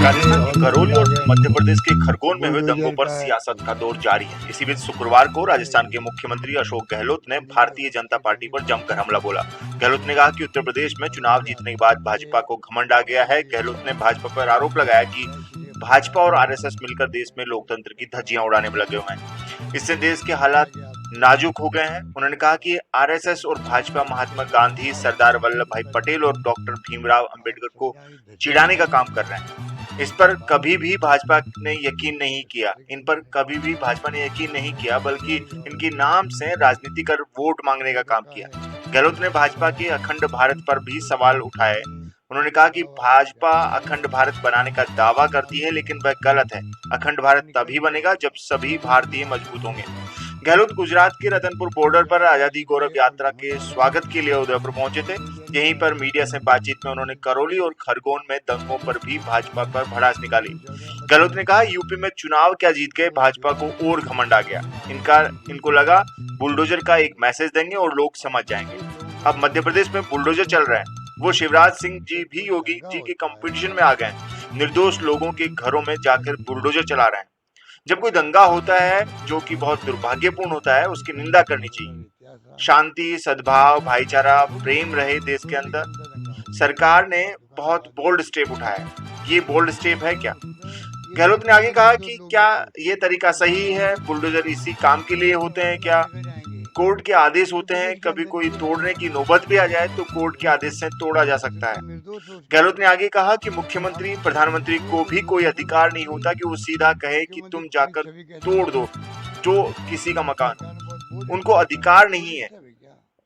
राजस्थान के करौली और मध्य प्रदेश के खरगोन में हुए दंगों पर सियासत का दौर जारी है। इसी बीच शुक्रवार को राजस्थान के मुख्यमंत्री अशोक गहलोत ने भारतीय जनता पार्टी पर जमकर हमला बोला। गहलोत ने कहा कि उत्तर प्रदेश में चुनाव जीतने के बाद भाजपा को घमंड आ गया है। गहलोत ने भाजपा पर आरोप लगाया कि भाजपा और आरएसएस मिलकर देश में लोकतंत्र की धज्जियां उड़ाने में लगे हुए हैं। इससे देश के हालात नाजुक हो गए हैं। उन्होंने कहा कि आरएसएस और भाजपा महात्मा गांधी, सरदार वल्लभ भाई पटेल और डॉक्टर भीमराव अंबेडकर को चिढ़ाने का काम कर रहे हैं। इस पर कभी भी भाजपा ने यकीन नहीं किया। इन पर कभी भी भाजपा ने यकीन नहीं किया, बल्कि इनके नाम से राजनीति कर वोट मांगने का काम किया। गहलोत ने भाजपा के अखंड भारत पर भी सवाल उठाए। उन्होंने कहा कि भाजपा अखंड भारत बनाने का दावा करती है, लेकिन वह गलत है। अखंड भारत तभी बनेगा जब सभी भारतीय मजबूत होंगे। गहलोत गुजरात के रतनपुर बॉर्डर पर आजादी गौरव यात्रा के स्वागत के लिए उदयपुर पहुंचे थे। यहीं पर मीडिया से बातचीत में उन्होंने करौली और खरगोन में दंगों पर भी भाजपा पर भड़ास निकाली। गहलोत ने कहा, यूपी में चुनाव क्या जीत गए, भाजपा को और घमंड आ गया। इनको लगा बुलडोजर का एक मैसेज देंगे और लोग समझ जाएंगे। अब मध्य प्रदेश में बुलडोजर चल रहे हैं। वो शिवराज सिंह जी भी योगी जी के कंपटीशन में आ गए। निर्दोष लोगों के घरों में जाकर बुलडोजर चला रहे हैं। जब कोई दंगा होता है जो कि बहुत दुर्भाग्यपूर्ण होता है, उसकी निंदा करनी चाहिए। शांति, सद्भाव, भाईचारा, प्रेम रहे देश के अंदर। सरकार ने बहुत बोल्ड स्टेप उठाया है। ये बोल्ड स्टेप है क्या? गहलोत ने आगे कहा कि क्या ये तरीका सही है? बुलडोजर इसी काम के लिए होते हैं क्या? कोर्ट के आदेश होते हैं, कभी कोई तोड़ने की नौबत भी आ जाए तो कोर्ट के आदेश से तोड़ा जा सकता है। गहलोत ने आगे कहा कि मुख्यमंत्री, प्रधानमंत्री को भी कोई अधिकार नहीं होता कि वो सीधा कहे कि तुम जाकर तोड़ दो जो किसी का मकान। उनको अधिकार नहीं है।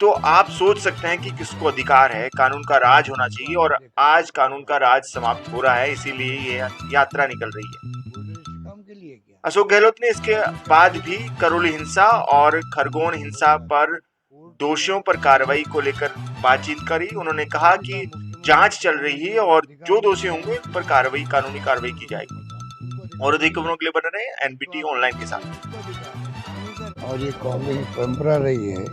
तो आप सोच सकते हैं कि किसको अधिकार है। कानून का राज होना चाहिए और आज कानून का राज समाप्त हो रहा है, इसीलिए ये यात्रा निकल रही है। अशोक गहलोत ने इसके बाद भी करौली हिंसा और खरगोन हिंसा पर दोषियों पर कार्रवाई को लेकर बातचीत करी। उन्होंने कहा कि जांच चल रही है और जो दोषी होंगे उन पर कानूनी कार्रवाई की जाएगी। और अधिक खबरों के लिए बने रहे एनबीटी ऑनलाइन के साथ। और ये कांग्रेस की परंपरा रही है।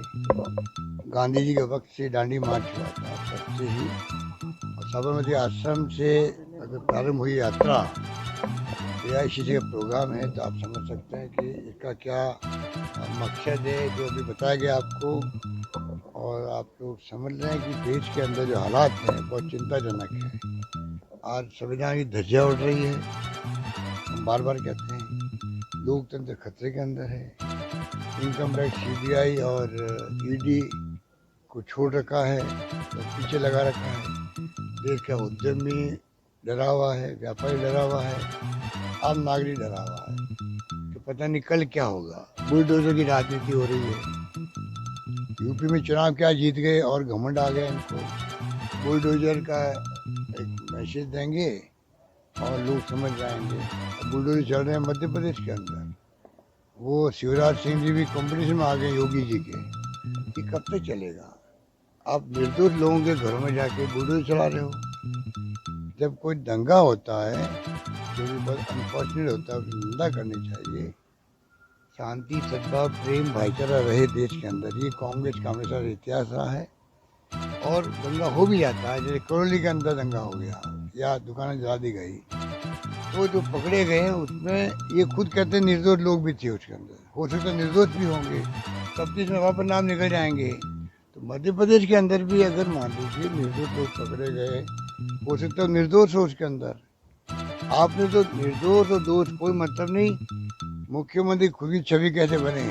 गांधी जी के वक्त से दांडी मार्च हुआ था, तब से ही। और साबरमती आश्रम से अगर प्रारंभ हुई यात्रा या इसी जगह प्रोग्राम है, तो आप समझ सकते हैं कि इसका क्या मकसद है, जो अभी बताया गया आपको। और आप लोग समझ रहे हैं कि देश के अंदर जो हालात हैं बहुत चिंताजनक है। आज संविधान की धज्जियां उड़ रही है। हम बार बार कहते हैं लोकतंत्र खतरे के अंदर है। इनकम टैक्स, सीबीआई और ईडी को छोड़ रखा है, तो पीछे लगा रखा है। देश का उद्यमी डरा हुआ है, व्यापारी डरा हुआ है, आम नागरिक डरा हुआ है कि पता नहीं कल क्या होगा। बुलडोजर की राजनीति हो रही है। यूपी में चुनाव क्या जीत गए और घमंड आ गया इनको। बुलडोजर का एक मैसेज देंगे और लोग समझ जाएंगे। बुलडोजर चल रहे हैं मध्य प्रदेश के अंदर। वो शिवराज सिंह जी भी कंपटीशन में आ गए योगी जी के। ये कब तक चलेगा? आप निर्दोष लोगों के घरों में जाके बुलडोजर चला रहे हो। जब कोई दंगा होता है, जो भी बहुत अनफॉर्चुनेट होता है, उसकी निंदा करनी चाहिए। शांति, सद्भाव, प्रेम, भाईचारा रहे देश के अंदर, ये कांग्रेस का हमेशा इतिहास रहा है। और दंगा हो भी जाता है, जैसे करौली के अंदर दंगा हो गया या दुकानें जला दी गई, तो जो पकड़े गए उसमें ये खुद कहते हैं निर्दोष लोग भी थे उसके अंदर। हो सकता है निर्दोष भी होंगे, तफ्तीश में वापस नाम निकल जाएंगे। तो मध्य प्रदेश के अंदर भी अगर मान लीजिए निर्दोष लोग पकड़े गए, हो सकता है निर्दोष हो उसके अंदर। आपने तो निर्दोष और दोष कोई मतलब नहीं। मुख्यमंत्री खुद की छवि कैसे बने?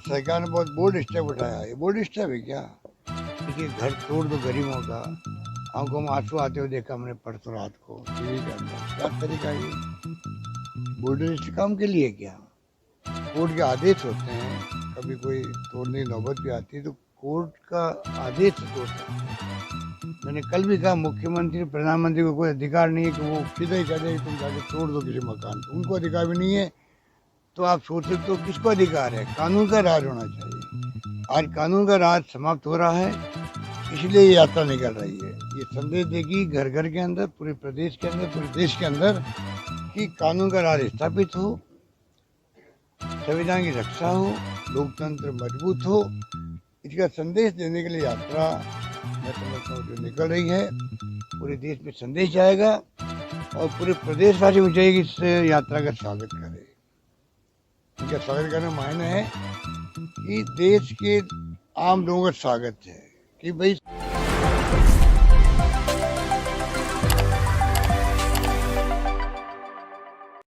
सरकार ने बहुत बोल्ड स्टेप उठाया। ये बोल्ड स्टेप है क्या? देखिए, घर तोड़ दो गरीबों का। आंखों में आंसू आते हुए देखा हमने परसों रात को टीवी के अंदर। क्या तरीका ये? बोल्ड काम के लिए क्या? कोर्ट के आदेश होते हैं, कभी कोई तोड़ने की नौबत भी आती है तो कोर्ट का आदेश तोड़ सकते हैं। मैंने कल भी कहा मुख्यमंत्री, प्रधानमंत्री को कोई अधिकार नहीं है कि वो सीधे ही कह दे तुम जाके तोड़ दो किसी मकान को। उनको अधिकार भी नहीं है। तो आप सोच सकते हो किसको अधिकार है? कानून का राज होना चाहिए। आज कानून का राज समाप्त हो रहा है, इसलिए ये यात्रा निकल रही है। ये संदेश देगी घर घर के अंदर, पूरे प्रदेश के अंदर, पूरे देश के अंदर, कि कानून का राज स्थापित हो, संविधान की रक्षा हो, लोकतंत्र मजबूत हो। इसका संदेश देने के लिए यात्रा मैं समझता हूँ जो निकल रही है, पूरे देश में संदेश जाएगा और पूरे प्रदेशवासी को चाहिए कि इस यात्रा का स्वागत करें। इनका स्वागत करने का मायने है कि देश के आम लोगों का स्वागत है कि भाई